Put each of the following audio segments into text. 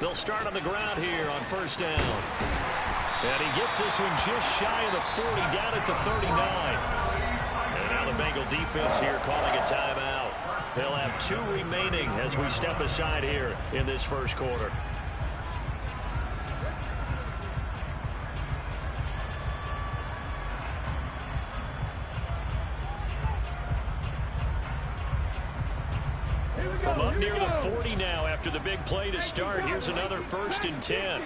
They'll start on the ground here on first down. And he gets this one just shy of the 40, down at the 39. And now the Bengal defense here calling a timeout. They'll have 2 remaining as we step aside here in this first quarter. From up near the 40 now after the big play to start. Here's another 1st and 10.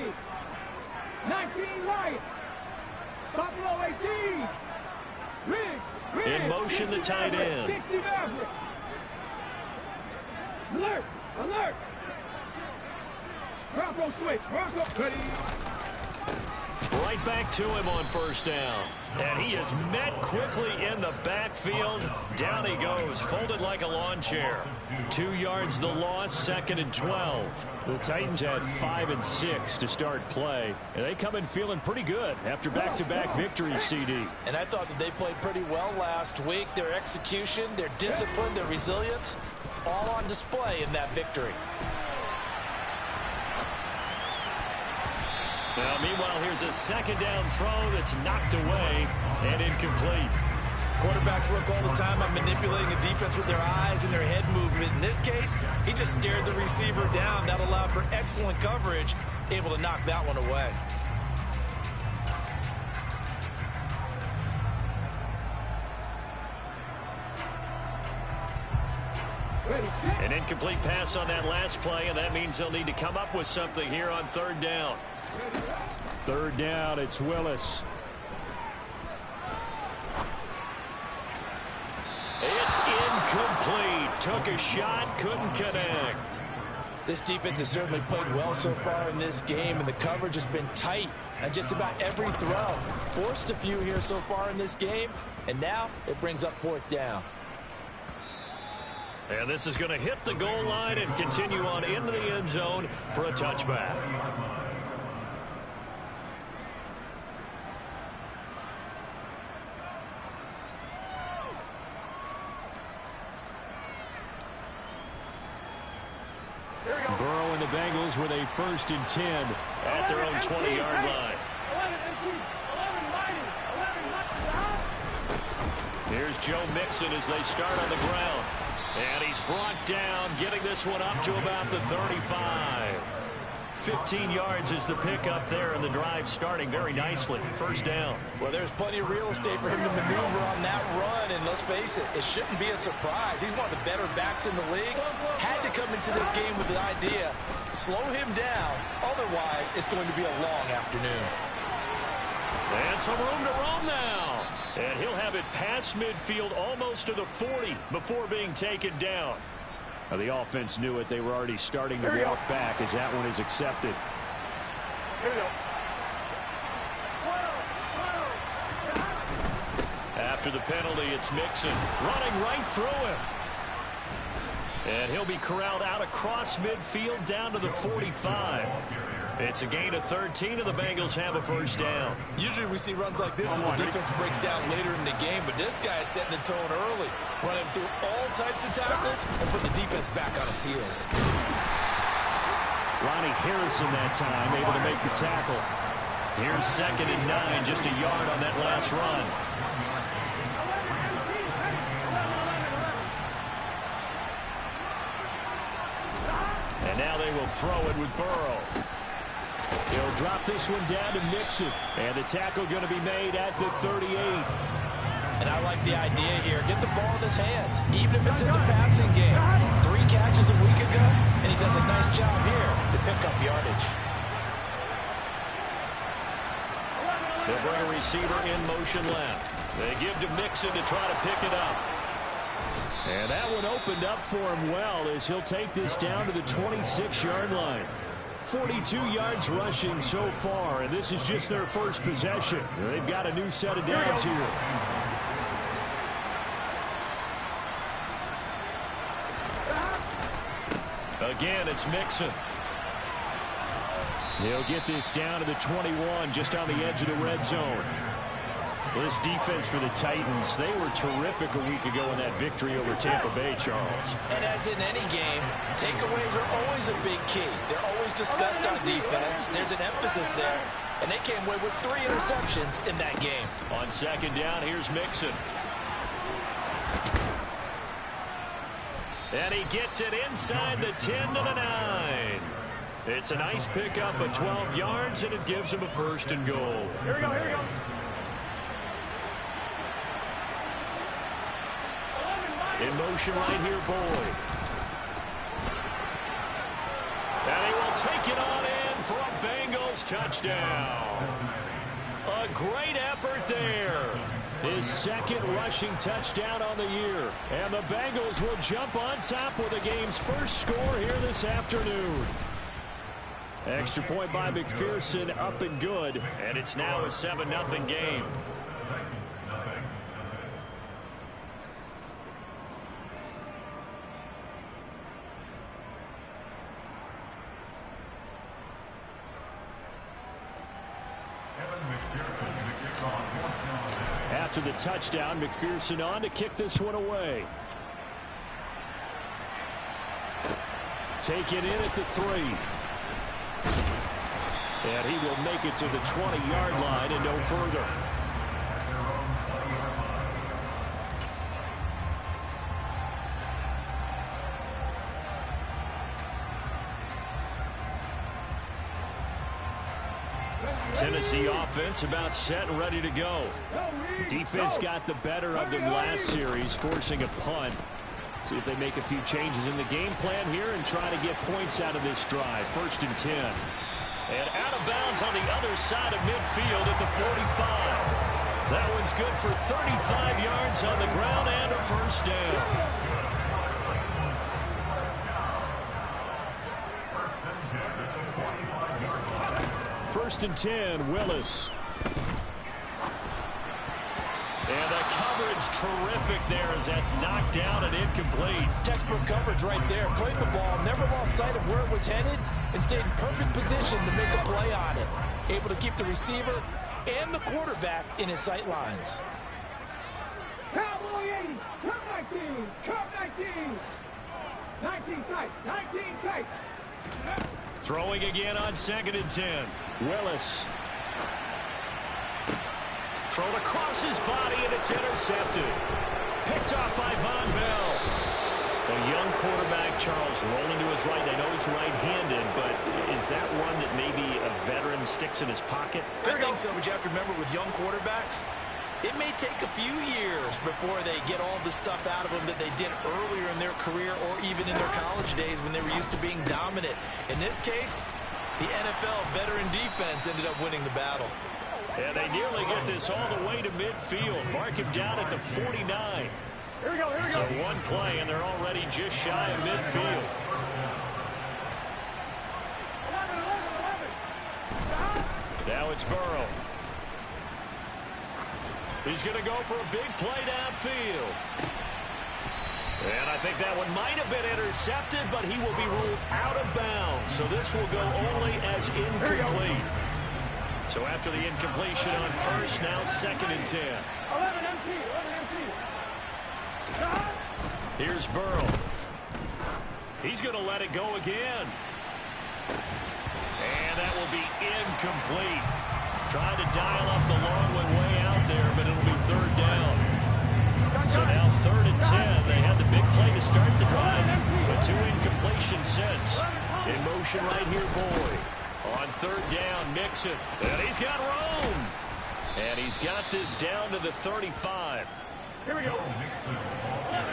19 right. Buffalo 18. In motion, the tight end. Alert! Alert! Bronco switch. Bronco ready. Right back to him on first down. And he is met quickly in the backfield. Down he goes, folded like a lawn chair. 2 yards the loss, 2nd and 12. The Titans had 5 and 6 to start play. And they come in feeling pretty good after back-to-back victories, CD. And I thought that they played pretty well last week. Their execution, their discipline, their resilience, all on display in that victory. Now, meanwhile, here's a 2nd down throw that's knocked away and incomplete. Quarterbacks work all the time on manipulating a defense with their eyes and their head movement. In this case, he just stared the receiver down. That allowed for excellent coverage, able to knock that one away. An incomplete pass on that last play, and that means they'll need to come up with something here on 3rd down. 3rd down, it's Willis. It's incomplete. Took a shot, couldn't connect. This defense has certainly played well so far in this game, and the coverage has been tight on just about every throw. Forced a few here so far in this game, and now it brings up 4th down. And this is going to hit the goal line and continue on into the end zone for a touchback. Burrow and the Bengals with a 1st and 10 at their own 20-yard line. Here's Joe Mixon as they start on the ground. And he's brought down, getting this one up to about the 35. 15 yards is the pickup there, and the drive starting very nicely. 1st down. Well, there's plenty of real estate for him to maneuver on that run, and let's face it, it shouldn't be a surprise. He's one of the better backs in the league. Had to come into this game with the idea, slow him down, otherwise it's going to be a long afternoon. And some room to roam now. And he'll have it past midfield almost to the 40 before being taken down. Now, the offense knew it. They were already starting to walk back as that one is accepted. After the penalty, it's Mixon running right through him. And he'll be corralled out across midfield down to the 45. It's a gain of 13, and the Bengals have a 1st down. Usually we see runs like this as the defense breaks down later in the game, but this guy is setting the tone early, running through all types of tackles and putting the defense back on its heels. Ronnie Harrison that time able to make the tackle. Here's 2nd and 9, just a yard on that last run. And now they will throw it with Burrow. He'll drop this one down to Mixon. And the tackle going to be made at the 38. And I like the idea here. Get the ball in his hands, even if it's in the passing game. 3 catches a week ago, and he does a nice job here to pick up yardage. They'll bring a receiver in motion left. They give to Mixon to try to pick it up. And that one opened up for him well as he'll take this down to the 26-yard line. 42 yards rushing so far, and this is just their 1st possession. They've got a new set of downs here. Again, it's Mixon. He'll get this down to the 21, just on the edge of the red zone. This defense for the Titans, they were terrific a week ago in that victory over Tampa Bay, Charles. And as in any game, takeaways are always a big key. They're always discussed on defense. There's an emphasis there. And they came away with 3 interceptions in that game. On second down, here's Mixon. And he gets it inside the 10 to the 9. It's a nice pickup of 12 yards, and it gives him a 1st and goal. Here we go, here we go. In motion right here, Boyd. And he will take it on in for a Bengals touchdown. A great effort there. His 2nd rushing touchdown on the year. And the Bengals will jump on top with the game's first score here this afternoon. Extra point by McPherson, up and good. And it's now a 7-0 game. After the touchdown, McPherson on to kick this one away. Take it in at the 3. And he will make it to the 20-yard line and no further. Tennessee offense about set and ready to go. Defense got the better of them last series, forcing a punt. See if they make a few changes in the game plan here and try to get points out of this drive. 1st and 10. And out of bounds on the other side of midfield at the 45. That one's good for 35 yards on the ground and a 1st down. 1st and 10, Willis. And the coverage terrific there as that's knocked down and incomplete. Textbook coverage right there. Played the ball, never lost sight of where it was headed, and stayed in perfect position to make a play on it. Able to keep the receiver and the quarterback in his sight lines. Cowboy 80, come 19, come 19. 19 tight, 19 tight. Throwing again on 2nd and 10. Willis. Thrown across his body, and it's intercepted. Picked off by Von Bell. A young quarterback, Charles, rolling to his right. I know he's right-handed, but is that one that maybe a veteran sticks in his pocket? I think so, but you have to remember with young quarterbacks, it may take a few years before they get all the stuff out of them that they did earlier in their career or even in their college days when they were used to being dominant. In this case, the NFL veteran defense ended up winning the battle. And they nearly get this all the way to midfield. Mark him down at the 49. Here we go, here we go. So one play, and they're already just shy of midfield. 11. Now it's Burrow. He's going to go for a big play downfield. And I think that one might have been intercepted, but he will be ruled out of bounds. So this will go only as incomplete. So after the incompletion on 1st, now 2nd and 10. 11 empty, 11 empty. Here's Burrow. He's going to let it go again. And that will be incomplete. Trying to dial up the long one way out there, but it'll be 3rd down. So now 3rd and 10. They had the big play to start the drive, but 2 incompletions since. In motion right here, Boyd. On 3rd down, Mixon. And he's got room. And he's got this down to the 35. Here we go. 11.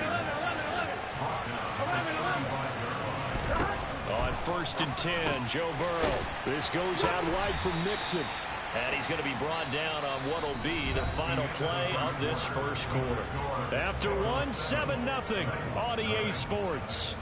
On 1st and 10, Joe Burrow. This goes out wide for Mixon. And he's going to be brought down on what will be the final play of this 1st quarter. After 7-0 on EA Sports.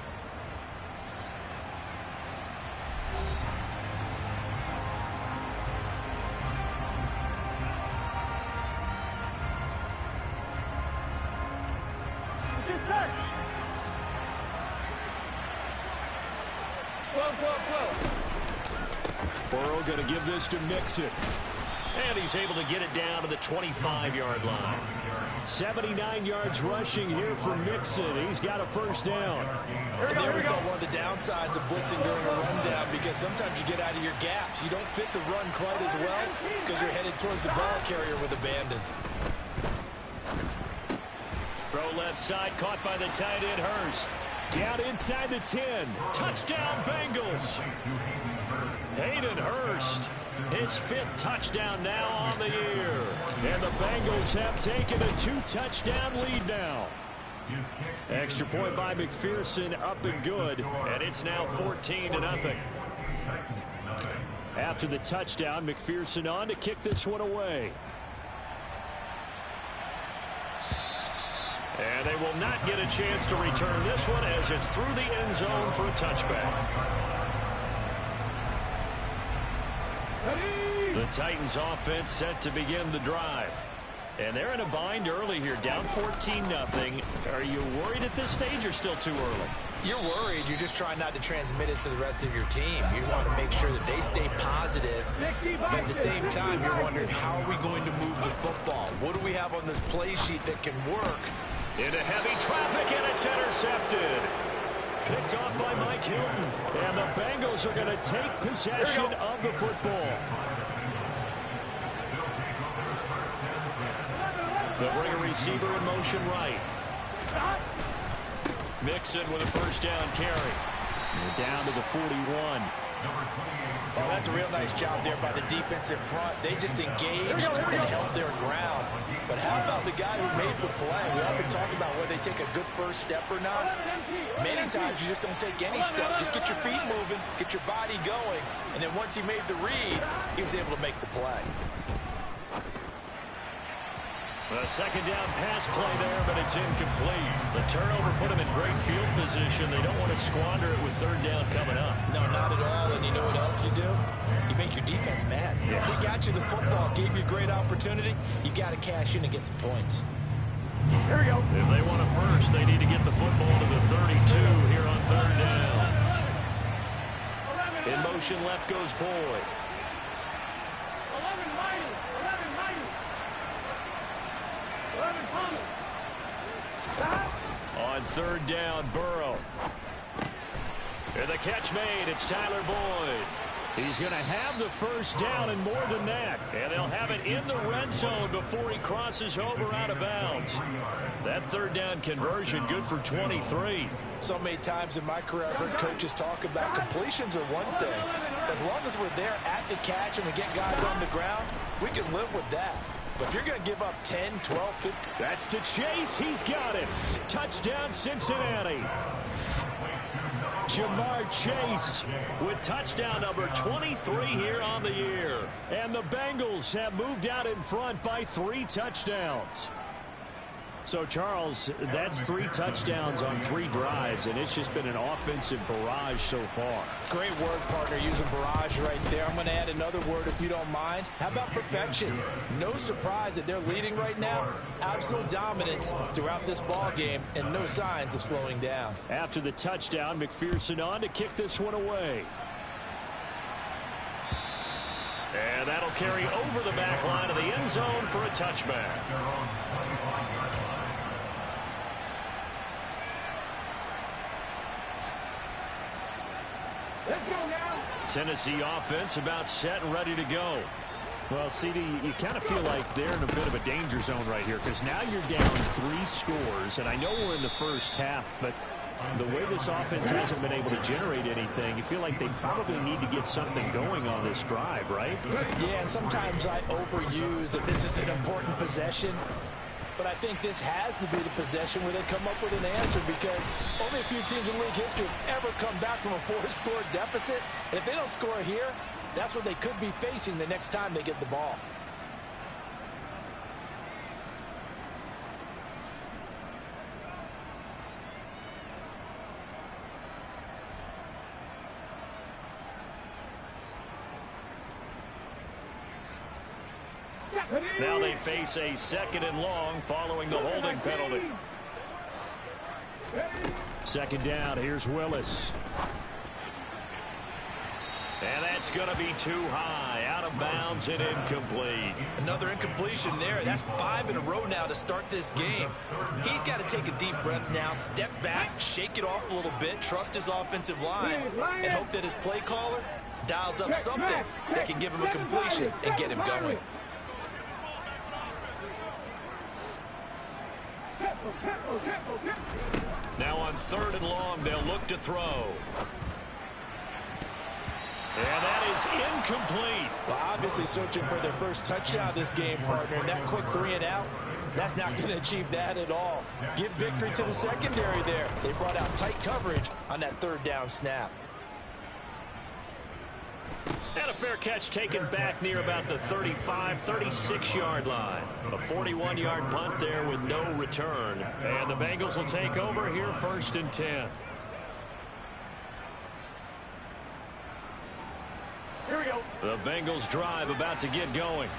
Burrow going to give this to Mixon. And he's able to get it down to the 25-yard line. 79 yards rushing here for Mixon. He's got a first down. There we saw one of the downsides of blitzing during a rundown, because sometimes you get out of your gaps. You don't fit the run quite as well because you're headed towards the ball carrier with abandon. Throw left side, caught by the tight end Hurst. Down inside the 10. Touchdown Bengals. Hayden Hurst, his 5th touchdown now on the year. And the Bengals have taken a 2-touchdown lead now. Extra point by McPherson, up and good. And it's now 14-0. After the touchdown, McPherson on to kick this one away. And they will not get a chance to return this one as it's through the end zone for a touchback. The Titans offense set to begin the drive. And they're in a bind early here, down 14-0. Are you worried at this stage or still too early? You're worried. You're just trying not to transmit it to the rest of your team. You want to make sure that they stay positive. But at the same time, you're wondering, how are we going to move the football? What do we have on this play sheet that can work? Into heavy traffic, and it's intercepted. Picked off by Mike Hilton. And the Bengals are going to take possession of the football. They'll bring a receiver in motion right. Mixon with a first down carry. Down to the 41. Oh, that's a real nice job there by the defense in front. They just engaged and held their ground. But how about the guy who made the play? We often talk about whether they take a good first step or not. Many times you just don't take any step. Just get your feet moving, get your body going. And then once he made the read, he was able to make the play. A second down pass play there, but it's incomplete. The turnover put them in great field position. They don't want to squander it with third down coming up. No, not at all. And you know what else you do? You make your defense mad. Yeah. We got you the football, gave you a great opportunity. You got to cash in and get some points. Here we go. If they want a first, they need to get the football to the 32 here on third down. In motion left goes Boyd. On third down, Burrow. And the catch made. It's Tyler Boyd. He's going to have the first down and more than that. And they'll have it in the red zone before he crosses over out of bounds. That third down conversion good for 23. So many times in my career, I've heard coaches talk about completions are one thing. As long as we're there at the catch and we get guys on the ground, we can live with that. But if you're going to give up 10, 12, 15. That's to Chase. He's got it. Touchdown, Cincinnati. Jamar Chase with touchdown number 23 here on the year. And the Bengals have moved out in front by 3 touchdowns. So, Charles, that's 3 touchdowns on 3 drives, and it's just been an offensive barrage so far. Great word, partner, using barrage right there. I'm going to add another word if you don't mind. How about perfection? No surprise that they're leading right now. Absolute dominance throughout this ball game, and no signs of slowing down. After the touchdown, McPherson on to kick this one away. And that'll carry over the back line of the end zone for a touchback. Tennessee offense about set and ready to go. Well, CD, you kind of feel like they're in a bit of a danger zone right here because now you're down 3 scores, and I know we're in the first half, but the way this offense hasn't been able to generate anything, you feel like they probably need to get something going on this drive, right? Yeah, and sometimes I overuse if this is an important possession. But I think this has to be the possession where they come up with an answer, because only a few teams in league history have ever come back from a 4-score deficit. And if they don't score here, that's what they could be facing the next time they get the ball. Now they face a 2nd and long following the holding penalty. 2nd down, here's Willis. And that's going to be too high, out of bounds and incomplete. Another incompletion there. That's 5 in a row now to start this game. He's got to take a deep breath now, step back, shake it off a little bit, trust his offensive line, and hope that his play caller dials up something that can give him a completion and get him going. Now on 3rd and long, they'll look to throw. And that is incomplete. Well, obviously searching for their first touchdown this game, partner. And that quick 3 and out, that's not going to achieve that at all. Give victory to the secondary there. They brought out tight coverage on that 3rd down snap. And a fair catch taken back near about the 35, 36-yard line. A 41-yard punt there with no return. And the Bengals will take over here 1st and 10. Here we go. The Bengals drive about to get going.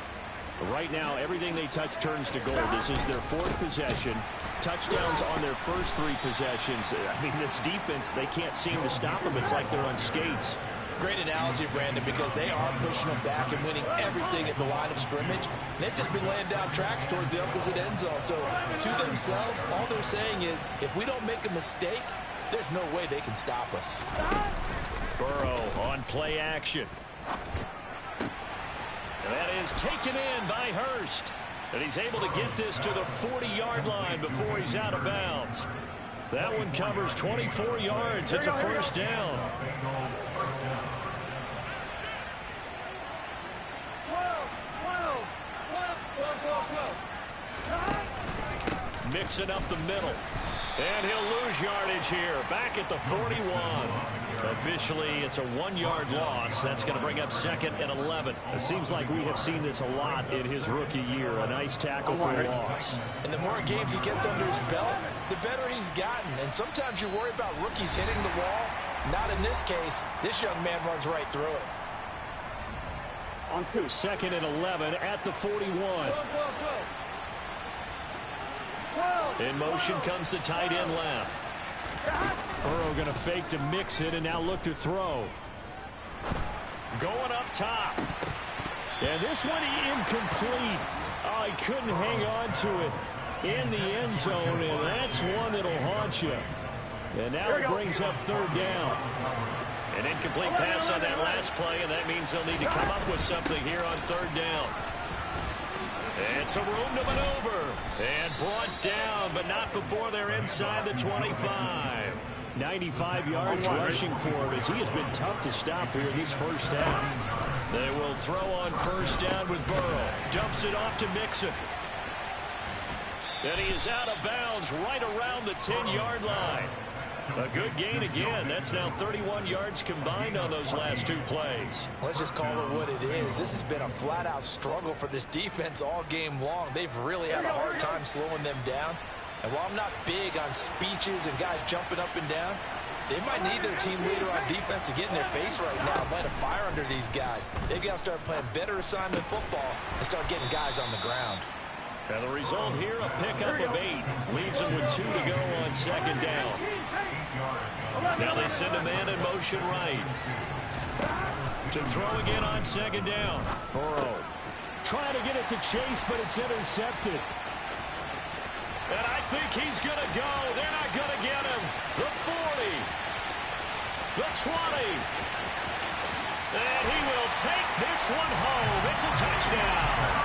Right now, everything they touch turns to gold. This is their 4th possession. Touchdowns on their first 3 possessions. I mean, this defense, they can't seem to stop them. It's like they're on skates. Great analogy, Brandon, because they are pushing them back and winning everything at the line of scrimmage. And they've just been laying down tracks towards the opposite end zone. So to themselves, all they're saying is, if we don't make a mistake, there's no way they can stop us. Burrow on play action. And that is taken in by Hurst. And he's able to get this to the 40-yard line before he's out of bounds. That one covers 24 yards. It's a 1st down. Mixing up the middle. And he'll lose yardage here. Back at the 41. Officially, it's a 1-yard loss. That's going to bring up 2nd and 11. It seems like we have seen this a lot in his rookie year. A nice tackle for a loss. And the more games he gets under his belt, the better he's gotten. And sometimes you worry about rookies hitting the wall. Not in this case. This young man runs right through it. On 2. 2nd and 11 at the 41. In motion comes the tight end left. Burrow going to fake to mix it and now look to throw. Going up top. And this one incomplete. Oh, he couldn't hang on to it in the end zone, and that's one that'll haunt you. And now it brings up 3rd down. An incomplete pass on that last play, and that means they'll need to come up with something here on 3rd down. And some room to maneuver. And brought down, but not before they're inside the 25. 95 yards rushing for him as he has been tough to stop here in this first half. They will throw on 1st down with Burrow. Dumps it off to Mixon. And he is out of bounds right around the 10-yard line. A good gain again. That's now 31 yards combined on those last 2 plays. Let's just call it what it is. This has been a flat-out struggle for this defense all game long. They've really had a hard time slowing them down. And while I'm not big on speeches and guys jumping up and down, they might need their team leader on defense to get in their face right now and light a fire under these guys. They've got to start playing better assignment football and start getting guys on the ground. And the result here, a pickup of 8. Leaves them with 2 to go on 2nd down. Now they send a man in motion right. To throw again on 2nd down. Burrow trying to get it to Chase, but it's intercepted. And I think he's going to go. They're not going to get him. The 40. The 20. And he will take this one home. It's a touchdown.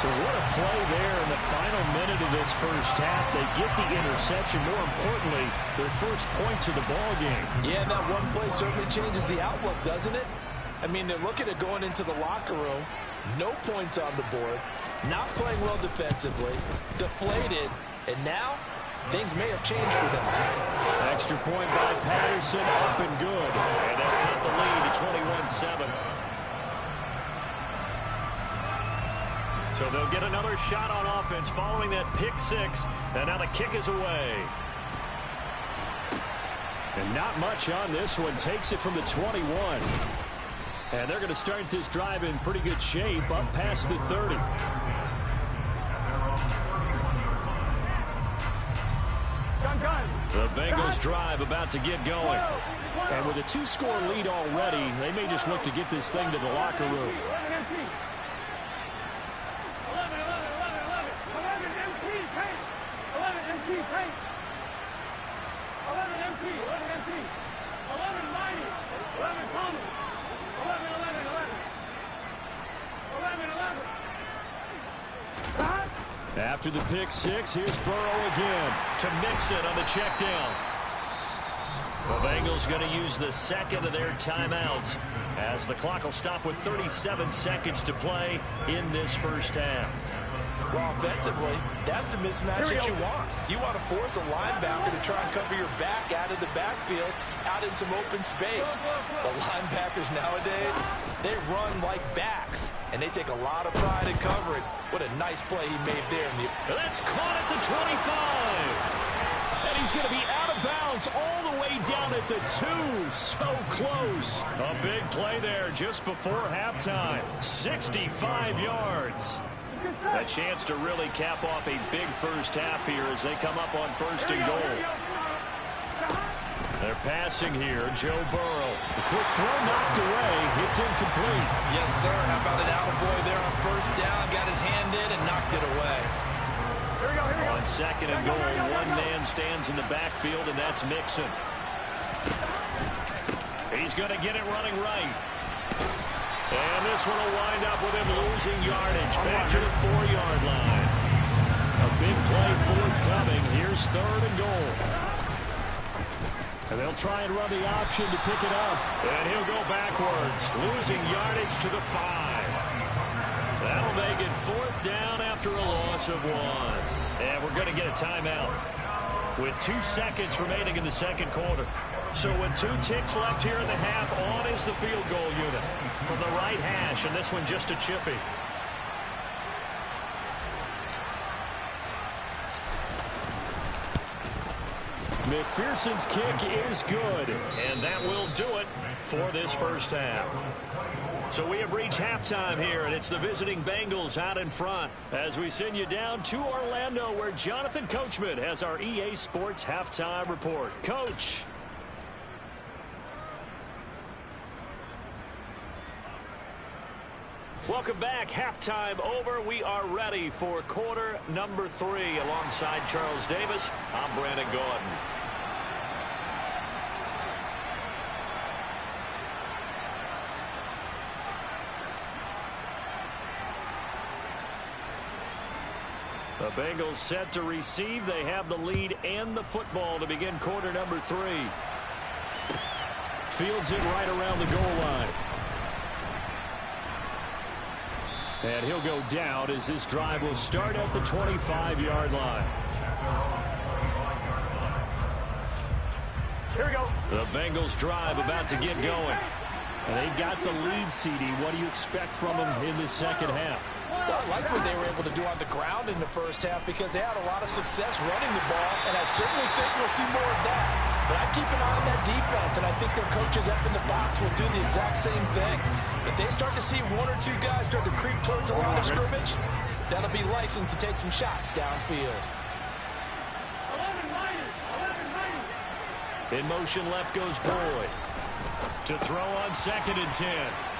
So what a play there in the final minute of this first half. They get the interception. More importantly, their first points of the ball game. Yeah, that one play certainly changes the outlook, doesn't it? I mean, they're looking at going into the locker room. No points on the board. Not playing well defensively. Deflated. And now, things may have changed for them. Extra point by Patterson. Up and good. And they'll cut the lead to 21-7. So they'll get another shot on offense following that pick 6. And now the kick is away. And not much on this one. Takes it from the 21. And they're going to start this drive in pretty good shape up past the 30. The Bengals drive about to get going. And with a 2-score lead already, they may just look to get this thing to the locker room. 11. After the pick six, here's Burrow again to Mixon on the check down. The Bengals going to use the second of their timeouts as the clock will stop with 37 seconds to play in this first half. Well, offensively, that's the mismatch that you want. You want to force a linebacker to try and cover your back out of the backfield, out in some open space. The linebackers nowadays, they run like backs, and they take a lot of pride in covering. What a nice play he made there. That's caught at the 25. And he's going to be out of bounds all the way down at the 2. So close. A big play there just before halftime. 65 yards. A chance to really cap off a big first half here as they come up on first and goal. They're passing here. Joe Burrow. The quick throw knocked away. It's incomplete. Yes, sir. How about an attaboy there on first down? Got his hand in and knocked it away. On second and goal, one man stands in the backfield, and that's Mixon. He's going to get it running right. And this one will wind up with him losing yardage back to the 4-yard line. A big play forthcoming. Here's third and goal. And they'll try and run the option to pick it up. And he'll go backwards, losing yardage to the 5. That'll make it fourth down after a loss of 1. And we're going to get a timeout with 2 seconds remaining in the second quarter. So with 2 ticks left here in the half, on is the field goal unit from the right hash, and this one just a chippy. McPherson's kick is good. And that will do it for this first half. So we have reached halftime here, and it's the visiting Bengals out in front as we send you down to Orlando, where Jonathan Coachman has our EA Sports halftime report. Coach. Welcome back. Halftime over. We are ready for quarter number 3 alongside Charles Davis. I'm Brandon Gordon. The Bengals set to receive. They have the lead and the football to begin quarter number 3. Fields it right around the goal line. And he'll go down as this drive will start at the 25-yard line. Here we go. The Bengals drive about to get going. And they've got the lead, CD. What do you expect from them in the second half? Well, I like what they were able to do on the ground in the first half because they had a lot of success running the ball, and I certainly think we'll see more of that. But I keep an eye on that defense, and I think their coaches up in the box will do the exact same thing. If they start to see 1 or 2 guys start to creep towards the line of scrimmage, that'll be licensed to take some shots downfield. 11 In motion left goes Boyd. To throw on second and 10.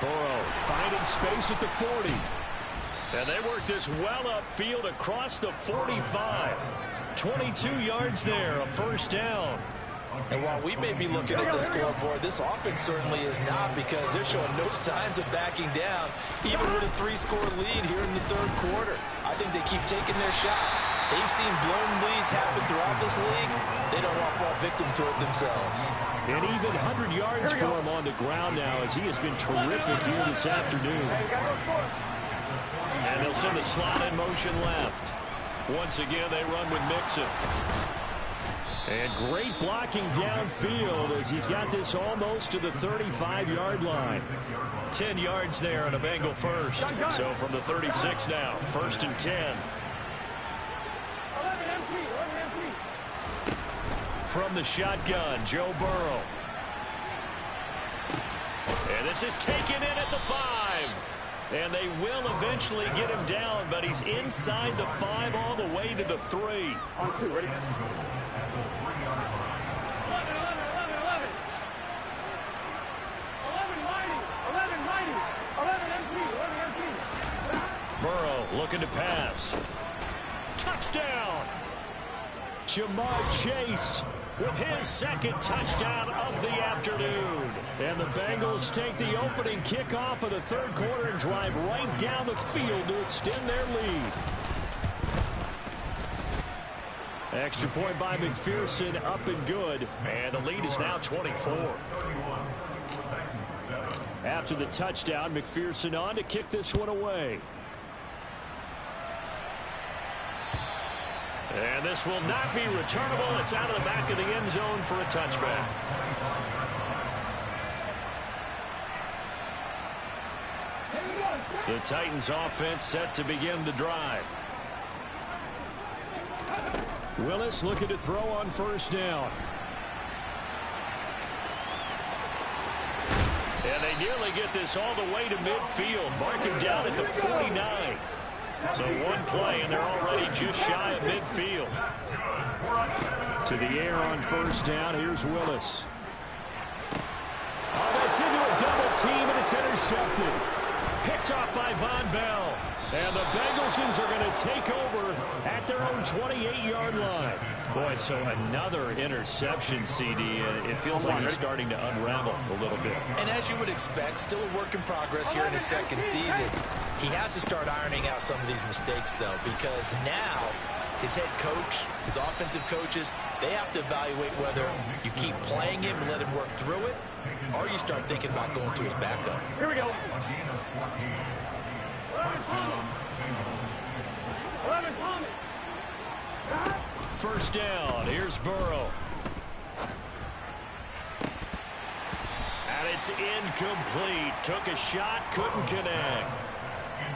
Burrow finding space at the 40. And they work this well upfield across the 45. 22 yards there, a first down. And while we may be looking at the scoreboard, this offense certainly is not, because they're showing no signs of backing down, even with a 3-score lead here in the third quarter. I think they keep taking their shots. They've seen blown leads happen throughout this league. They don't want to fall victim to it themselves. And even 100 yards for him on the ground now, as he has been terrific here this afternoon. And they'll send a slot in motion left. Once again, they run with Mixon. And great blocking downfield as he's got this almost to the 35-yard line. 10 yards there on a Bengal first. So from the 36 now, first and 10. From the shotgun, Joe Burrow. And this is taken in at the 5. And they will eventually get him down, but he's inside the 5 all the way to the 3. On 2, ready? 11, 11, 11, 11. 11 mighty, 11 mighty, 11 MT, 11 MT. Burrow looking to pass. Touchdown! Jamar Chase with his second touchdown of the afternoon. And the Bengals take the opening kickoff of the third quarter and drive right down the field to extend their lead. Extra point by McPherson, up and good. And the lead is now 24. After the touchdown, McPherson on to kick this one away. And this will not be returnable. It's out of the back of the end zone for a touchback. The Titans offense set to begin the drive. Willis looking to throw on first down. And they nearly get this all the way to midfield. Marking down at the 49. So one play, and they're already just shy of midfield. To the air on first down. Here's Willis. Oh, that's into a double team, and it's intercepted. Picked off by Von Bell. And the Bengalsians are going to take over at their own 28-yard line. Boy, so another interception, CD. It feels like he's starting to unravel a little bit. And as you would expect, still a work in progress here in his second season. He has to start ironing out some of these mistakes, though, because now his head coach, his offensive coaches, they have to evaluate whether you keep playing him and let him work through it, or you start thinking about going to his backup. Here we go. 11 Thomas. First down. Here's Burrow. And it's incomplete. Took a shot, couldn't connect.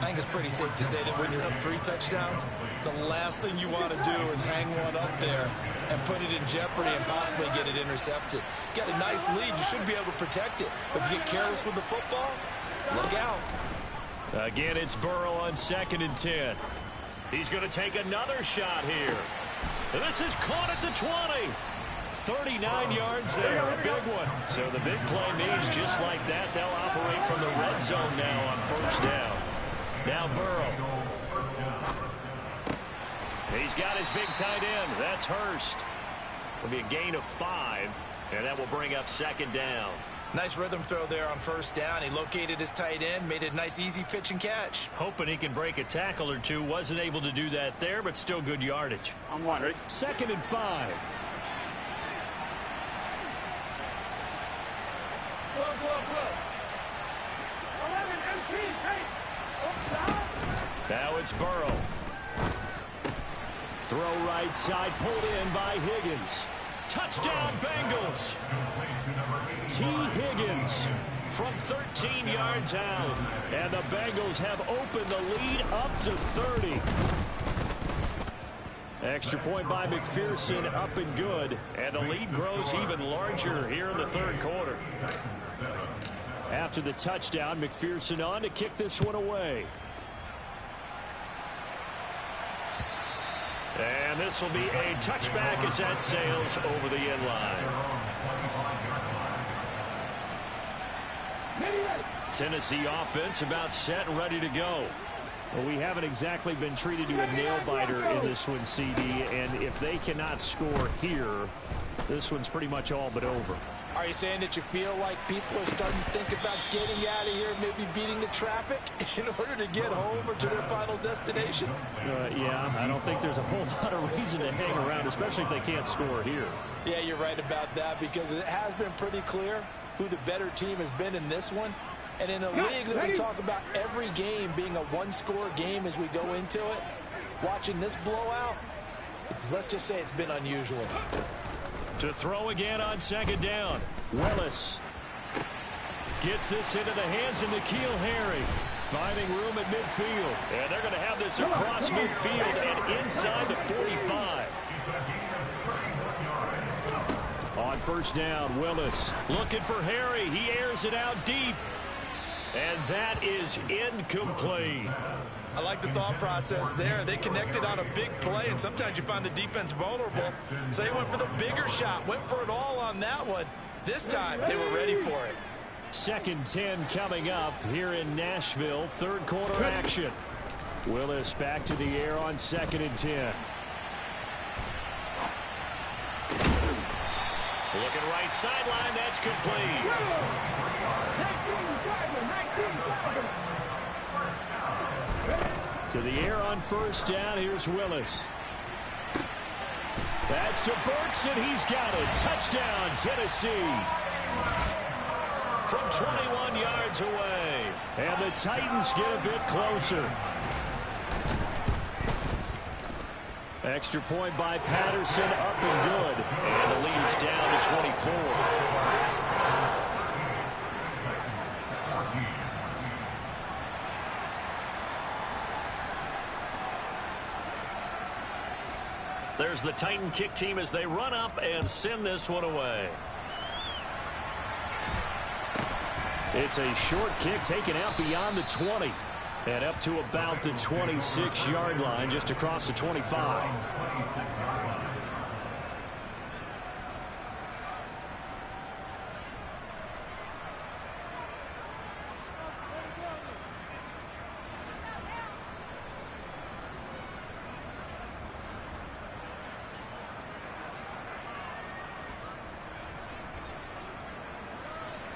I think it's pretty safe to say that when you're up 3 touchdowns, the last thing you want to do is hang one up there and put it in jeopardy and possibly get it intercepted. Got a nice lead. You should be able to protect it. But if you get careless with the football, look out. Again, it's Burrow on 2nd and 10. He's going to take another shot here. And this is caught at the 20. 39 yards there, a big one. So the big play means just like that, they'll operate from the red zone now on first down. Now Burrow. He's got his big tight end. That's Hurst. It'll be a gain of 5, and that will bring up 2nd down. Nice rhythm throw there on first down. He located his tight end, made a nice easy pitch and catch. Hoping he can break a tackle or two. Wasn't able to do that there, but still good yardage. I'm one, ready? 2nd and 5. Go. 11 MT, hey. Now it's Burrow. Throw right side, pulled in by Higgins. Touchdown Bengals. T. Higgins from 13 yards out. And the Bengals have opened the lead up to 30. Extra point by McPherson, up and good. And the lead grows even larger here in the third quarter. After the touchdown, McPherson on to kick this one away. And this will be a touchback as that sails over the end line. Tennessee offense about set and ready to go. Well, we haven't exactly been treated to a nail-biter in this one, CD, and if they cannot score here, this one's pretty much all but over. Are you saying that you feel like people are starting to think about getting out of here, maybe beating the traffic in order to get home or to their final destination? Yeah, I don't think there's a whole lot of reason to hang around, especially if they can't score here. Yeah, you're right about that, because it has been pretty clear who the better team has been in this one. And in a league that we talk about every game being a one-score game as we go into it, watching this blowout, let's just say it's been unusual. To throw again on 2nd down. Willis gets this into the hands of N'Keal Harry. Finding room at midfield. And they're going to have this across midfield and inside the 45. On first down, Willis looking for Harry. He airs it out deep. And that is incomplete. I like the thought process there. They connected on a big play, and sometimes you find the defense vulnerable. So they went for the bigger shot, went for it all on that one. This time, they were ready for it. 2nd and 10 coming up here in Nashville. Third quarter action. Willis back to the air on 2nd and 10. Looking right sideline, that's complete. 19-7. To the air on 1st down, here's Willis. That's to Burks, and he's got it. Touchdown, Tennessee. From 21 yards away. And the Titans get a bit closer. Extra point by Patterson, up and good. And the lead is down to 24. There's the Titan kick team as they run up and send this one away. It's a short kick taken out beyond the 20. And up to about the 26-yard line, just across the 25.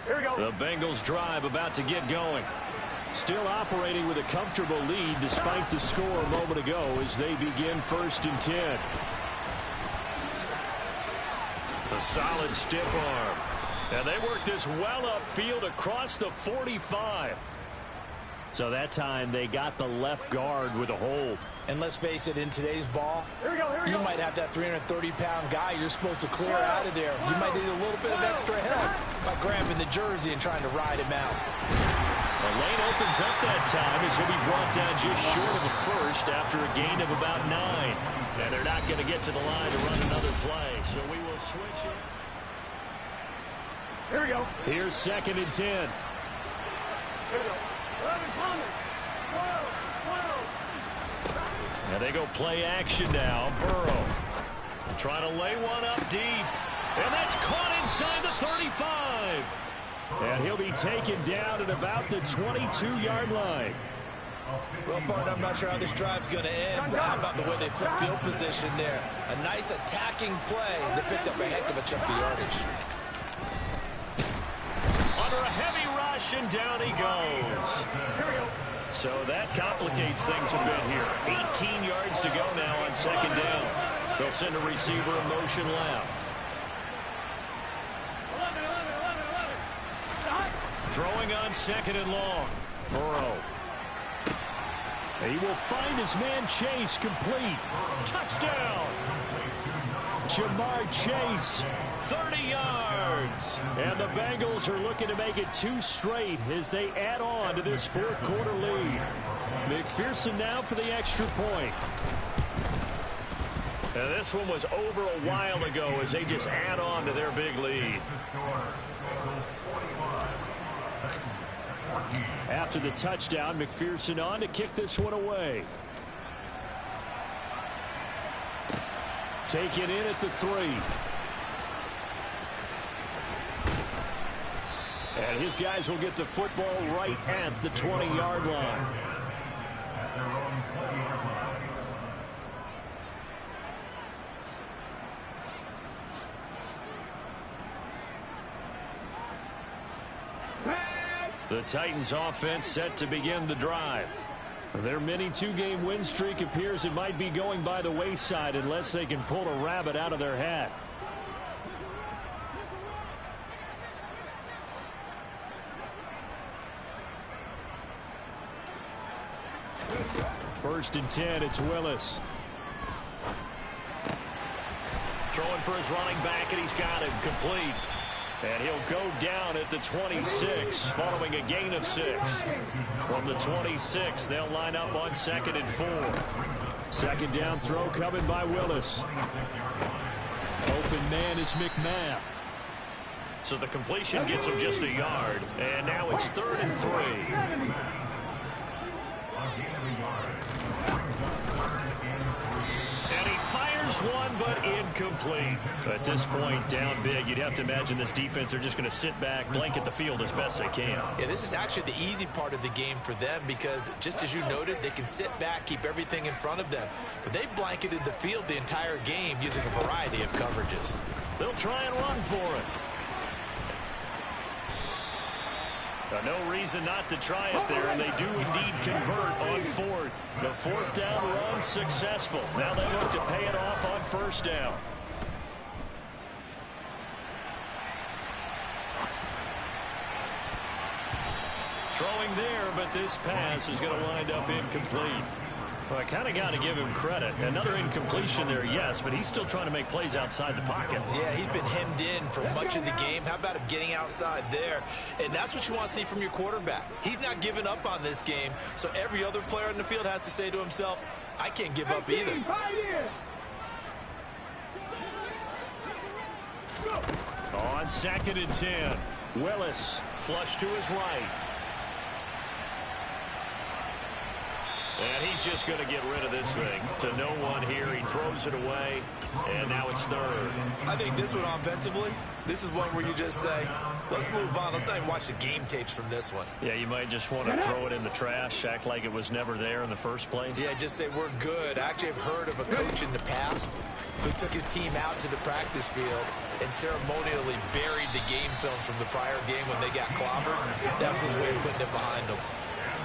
Here we go. The Bengals drive about to get going. Still operating with a comfortable lead despite the score a moment ago as they begin 1st and 10. A solid stiff arm. And they work this well upfield across the 45. So that time they got the left guard with a hold. And let's face it, in today's ball, Here we go. you might have that 330-pound guy you're supposed to clear out of there. You might need a little bit of extra help by grabbing the jersey and trying to ride him out. The lane opens up that time as he'll be brought down just short of the first after a gain of about 9. And they're not going to get to the line to run another play, so we will switch it. Here we go. Here's 2nd and 10. Here we go. 11 coming. 12. And they go play action now. Burrow trying to lay one up deep. And that's caught inside the 35. And he'll be taken down at about the 22-yard line. Well, partner, I'm not sure how this drive's going to end, but how about the way they flip field position there? A nice attacking play that picked up a heck of a chunk of yardage. Under a heavy rush, and down he goes. So that complicates things a bit here. 18 yards to go now on 2nd down. They'll send a receiver in motion left. Throwing on 2nd and long. Burrow. He will find his man Chase complete. Touchdown. Jamar Chase, 30 yards. And the Bengals are looking to make it 2 straight as they add on to this 4th quarter lead. McPherson now for the extra point. And this one was over a while ago as they just add on to their big lead. After the touchdown, McPherson on to kick this one away. Take it in at the 3. And his guys will get the football right at the 20-yard line. The Titans offense set to begin the drive. Their mini 2-game win streak appears it might be going by the wayside unless they can pull a rabbit out of their hat. First and 10, it's Willis. Throwing for his running back, and he's got him complete. And he'll go down at the 26 following a gain of 6. From the 26, they'll line up on 2nd and 4. 2nd down throw coming by Willis. Open man is McMath. So the completion gets him just a yard. And now it's 3rd and 3. And he fires one, but incomplete. At this point, down big, you'd have to imagine this defense, they're just going to sit back, blanket the field as best they can. Yeah, this is actually the easy part of the game for them because, just as you noted, they can sit back, keep everything in front of them. But they've blanketed the field the entire game using a variety of coverages. They'll try and run for it. No reason not to try it there, and they do indeed convert on 4th. The 4th down run successful. Now they look to pay it off on 1st down. Throwing there, but this pass is going to wind up incomplete. Well, I kind of got to give him credit. Another incompletion there, yes, but he's still trying to make plays outside the pocket. Yeah, he's been hemmed in for much of the game. How about him getting outside there? And that's what you want to see from your quarterback. He's not giving up on this game, so every other player in the field has to say to himself, I can't give up either. On 2nd and 10, Willis flush to his right. And he's just going to get rid of this thing to no one here. He throws it away, and now it's 3rd. I think this one offensively, this is one where you just say, let's move on. Let's not even watch the game tapes from this one. Yeah, you might just want to throw it in the trash, act like it was never there in the first place. Yeah, just say we're good. I actually have heard of a coach in the past who took his team out to the practice field and ceremonially buried the game films from the prior game when they got clobbered. That was his way of putting it behind them.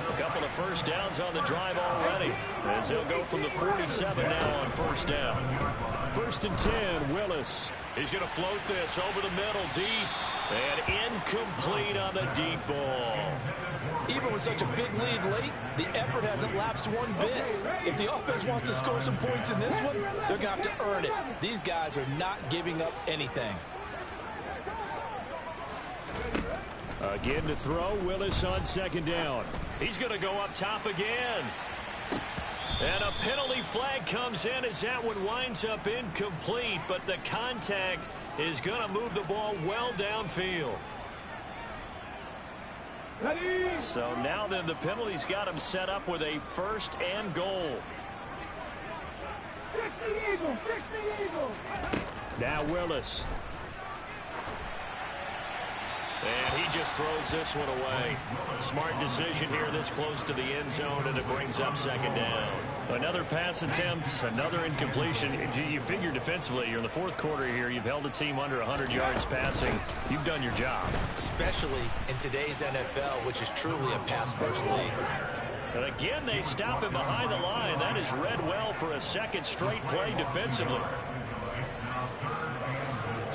A couple of 1st downs on the drive already, as they'll go from the 47 now on 1st down. 1st and 10, Willis. He's going to float this over the middle deep, and incomplete on the deep ball. Even with such a big lead late, the effort hasn't lapsed one bit. If the offense wants to score some points in this one, they're going to have to earn it. These guys are not giving up anything. Again to throw, Willis on 2nd down. He's going to go up top again. And a penalty flag comes in as that one winds up incomplete, but the contact is going to move the ball well downfield. Ready? So now then the penalty's got him set up with a 1st and goal. 60 Eagles, 60 Eagles. Now Willis. And he just throws this one away. Smart decision here this close to the end zone, and it brings up 2nd down. Another pass attempt, another incompletion. You figure defensively, you're in the 4th quarter here. You've held a team under 100 yards passing. You've done your job. Especially in today's NFL, which is truly a pass-first league. And again, they stop him behind the line. That is read well for a 2nd straight play defensively.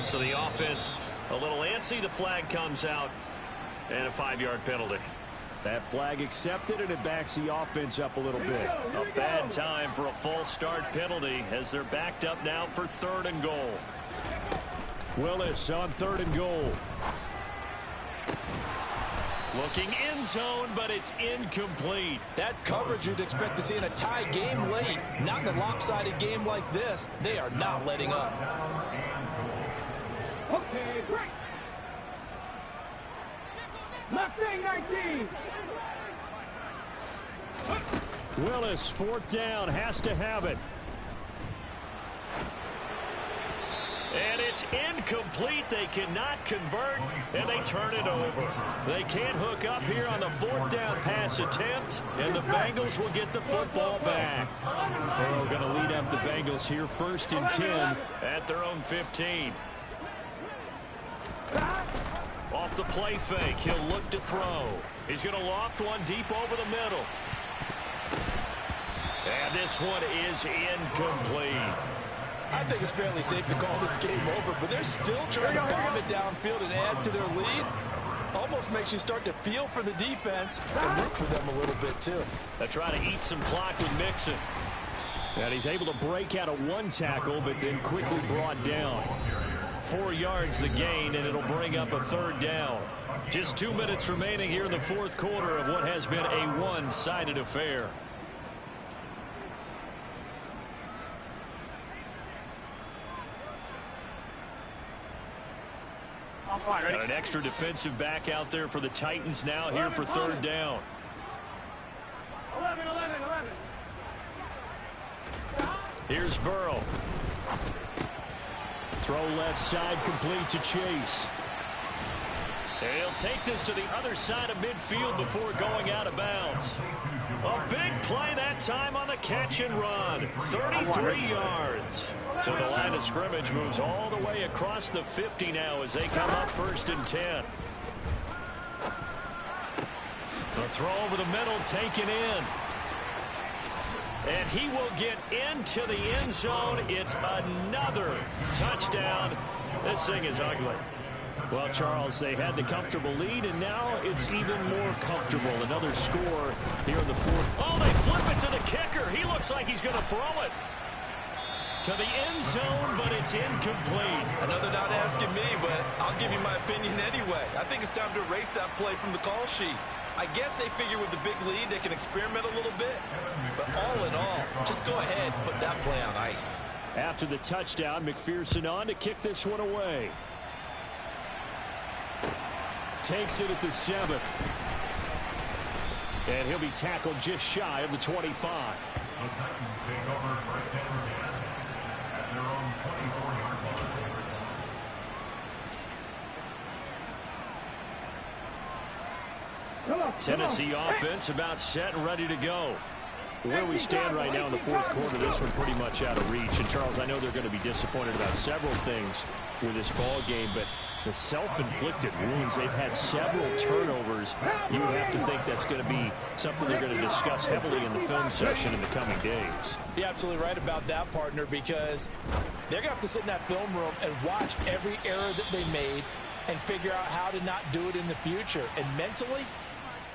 So the offense a little antsy. The flag comes out, and a 5-yard penalty. That flag accepted, and it backs the offense up a little bit. A bad time for a false start penalty as they're backed up now for 3rd and goal. Willis on 3rd and goal. Looking end zone, but it's incomplete. That's coverage you'd expect to see in a tie game late. Not in a lopsided game like this. They are not letting up. Okay, break. Left wing 19. Willis, 4th down, has to have it. And it's incomplete. They cannot convert, and they turn it over. They can't hook up here on the 4th down pass attempt, and the Bengals will get the football back. Burrow going to lead up the Bengals here, 1st and 10 at their own 15. Off the play fake, he'll look to throw. He's going to loft one deep over the middle. And this one is incomplete. I think it's fairly safe to call this game over, but they're still trying to bomb it downfield and add to their lead. Almost makes you start to feel for the defense and root for them a little bit, too. They try to eat some clock with Mixon. And he's able to break out of one tackle, but then quickly brought down. 4 yards the gain, and it'll bring up a 3rd down. Just 2 minutes remaining here in the 4th quarter of what has been a one-sided affair. Got an extra defensive back out there for the Titans now here for third down. 11. Here's Burrow. Throw left side complete to Chase. And he'll take this to the other side of midfield before going out of bounds. A big play that time on the catch and run. 33 yards. So the line of scrimmage moves all the way across the 50 now as they come up 1st and 10. A throw over the middle taken in. And he will get into the end zone. It's another touchdown. This thing is ugly. Well, Charles, they had the comfortable lead, and now it's even more comfortable. Another score here in the 4th. Oh, they flip it to the kicker. He looks like he's going to throw it to the end zone, but it's incomplete. I know they're not asking me, but I'll give you my opinion anyway. I think it's time to erase that play from the call sheet. I guess they figure with the big lead they can experiment a little bit. But all in all, just go ahead and put that play on ice. After the touchdown, McPherson on to kick this one away. Takes it at the 7. And he'll be tackled just shy of the 25. The Titans take over 1st and 10 at their own 24-yard line. Tennessee offense about set and ready to go. Where we stand right now in the 4th quarter, this one pretty much out of reach. And, Charles, I know they're going to be disappointed about several things with this ball game, but the self-inflicted wounds, they've had several turnovers. You would have to think that's going to be something they're going to discuss heavily in the film session in the coming days. You're absolutely right about that, partner, because they're going to have to sit in that film room and watch every error that they made and figure out how to not do it in the future. And mentally,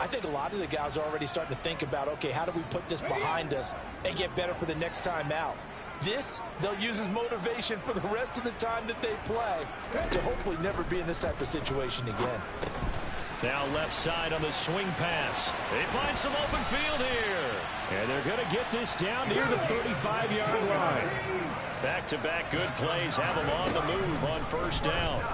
I think a lot of the guys are already starting to think about, okay, how do we put this behind us and get better for the next time out? This, they'll use as motivation for the rest of the time that they play to hopefully never be in this type of situation again. Now left side on the swing pass. They find some open field here. And they're going to get this down near the 35-yard line. Back-to-back good plays have them on the move on 1st down.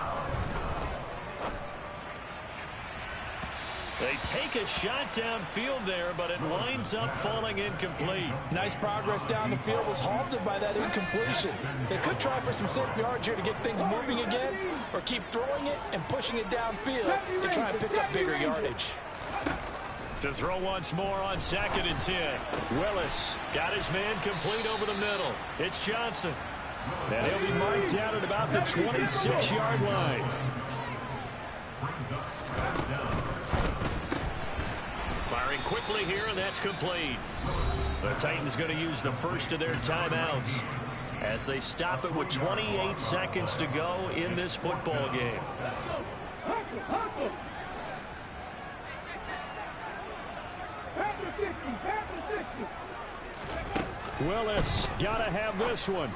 They take a shot downfield there, but it winds up falling incomplete. Nice progress down the field was halted by that incompletion. They could try for some safe yards here to get things moving again, or keep throwing it and pushing it downfield to try and pick up bigger yardage. To throw once more on 2nd and 10. Willis got his man complete over the middle. It's Johnson. And he'll be marked out at about the 26-yard line. Firing quickly here, and that's complete. The Titans going to use the first of their timeouts as they stop it with 28 seconds to go in this football game. Willis got to have this one.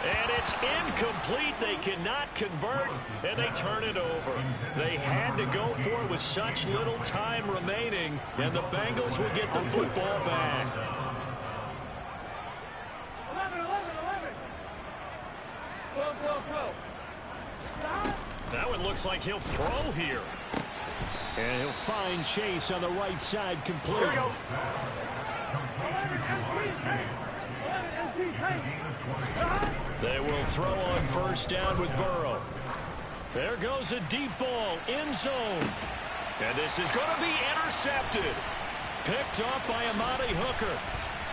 And it's incomplete. They cannot convert, and they turn it over. They had to go for it with such little time remaining, and the Bengals will get the football back. 11. Go. That one looks like he'll throw here. And he'll find Chase on the right side complete. They will throw on 1st down with Burrow. There goes a deep ball, end zone. And this is going to be intercepted. Picked off by Amani Hooker.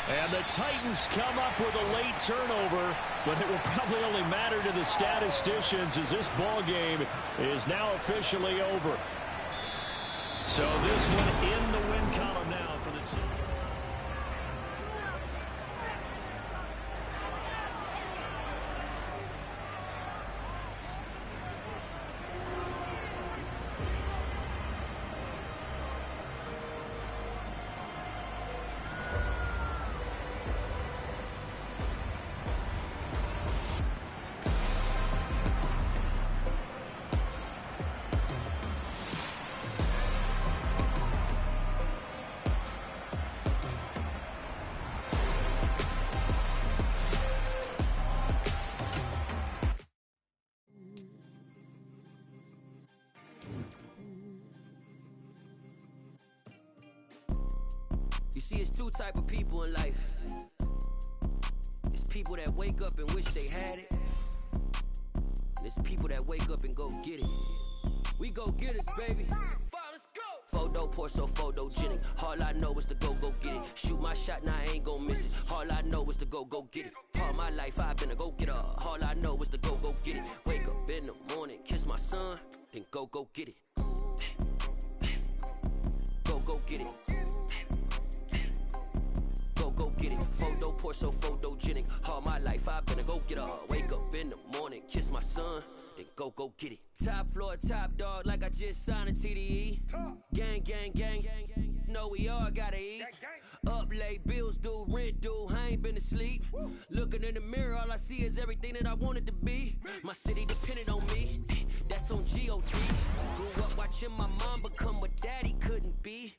And the Titans come up with a late turnover, but it will probably only matter to the statisticians as this ball game is now officially over. So this one in the win column now for the season. two type of people in life. It's people that wake up and wish they had it. And it's people that wake up and go get it. We go get it, baby. Let's go. Photo pour so photogenic. All I know is to go get it. Shoot my shot, now I ain't gon' miss it. All I know is to go get it. All my life I've been a go-getter. All I know is to go get it. Wake up in the morning, kiss my son, then go get it. Go get it. Go get it. Photo pour so photogenic. All my life I've been a go-getter. Wake up in the morning, kiss my son, then go get it. Top floor, top dog, like I just signed a TDE. Gang, gang, gang, gang, gang. Know we all gotta eat. Up late, bills due, rent due, I ain't been asleep. Looking in the mirror, all I see is everything that I wanted to be. My city depended on me, that's on G.O.D. Grew up watching my mom become what daddy couldn't be.